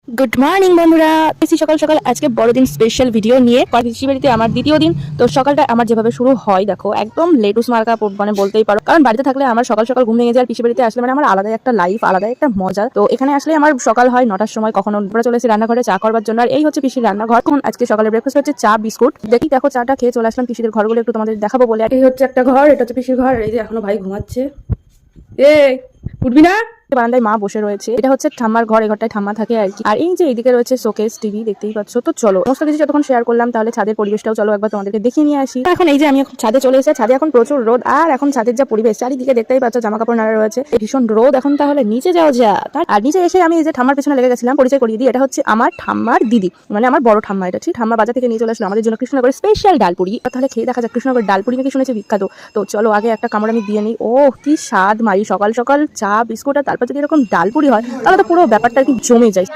Good morning বন্ধুরা, AC সকাল সকাল আজকে বড়দিন স্পেশাল ভিডিও নিয়ে পিসি বাড়িতে আমার দ্বিতীয় দিন। তো সকালটা আমার যেভাবে শুরু হয় দেখো, একদম লেটুস মার্কা মানে বলতেই পারো, কারণ বাড়িতে থাকলে আমার সকাল সকাল ঘুম ভেঙে যায়, আর পিসি বাড়িতে আসলে মানে আমার আলাদাই একটা লাইফ, আলাদাই একটা মজা। তো এখানে আসলে আমার সকাল হয় 9টার সময়, কখনো আমরা চলে এসে রান্নাঘরে চা করবার জন্য। আর এই হচ্ছে পিসির রান্নাঘর। এখন আজকে সকালে ব্রেকফাস্ট হচ্ছে চা বিস্কুট। দেখি দেখো, চাটা খেয়ে চলে আসলাম পিসিদের ঘরগুলো একটু তোমাদের দেখাবো বলে। এই হচ্ছে একটা ঘর, এটা হচ্ছে পিসির ঘর। এই যে এখনো ভাই ঘুমাচ্ছে, উঠবি না? বারান্দায় মা বসে রয়েছে। এটা হচ্ছে ঠাম্মার ঘর, এই ঘরটায় ঠাম্মা থাকে আর কি। আর এই যে এইদিকে রয়েছে শোকেস, টিভি দেখতেই পাচ্ছ। তো চলো সমস্ত কিছু যতক্ষণ শেয়ার করলাম, তাহলে ছাদের পরিবেশটাও চলো একবার তোমাদেরকে দেখিয়ে নিয়ে আসি। এখন এই যে আমি ছাদে চলে এসেছি। ছাদে এখন প্রচুর রোদ, আর এখন ছাদের যা পরিবেশ চারিদিকে দেখতেই পাচ্ছ, জামা কাপড় নাড়া রয়েছে, ভীষণ রোদ। এখন তাহলে নিচে যাওয়া যাক। আর নিচে এসে আমি এই যে ঠাম্মার পেছনে লেগে গেছিলাম, পরিচয় করিয়ে দিই। এটা হচ্ছে আমার ঠাম্মার দিদি, মানে আমার বড় ঠাম্মা। এটা ঠিক ঠাম্মা বাজার থেকে নিয়ে চলে আসলো আমাদের জন্য কৃষ্ণনগরের স্পেশাল ডালপুরি। তাহলে খেয়ে দেখা যাক কৃষ্ণনগরের ডালপুরি নাকি শুনেছি বিখ্যাত। তো চলো আগে একটা কামড় আমি দিয়ে নিই। ও কি স্বাদ মারি, সকাল সকাল চা বিস্কুট আর তারপর যদি এরকম ডালপুরি হয়, তাহলে তো পুরো ব্যাপারটা আর কি জমে যায়।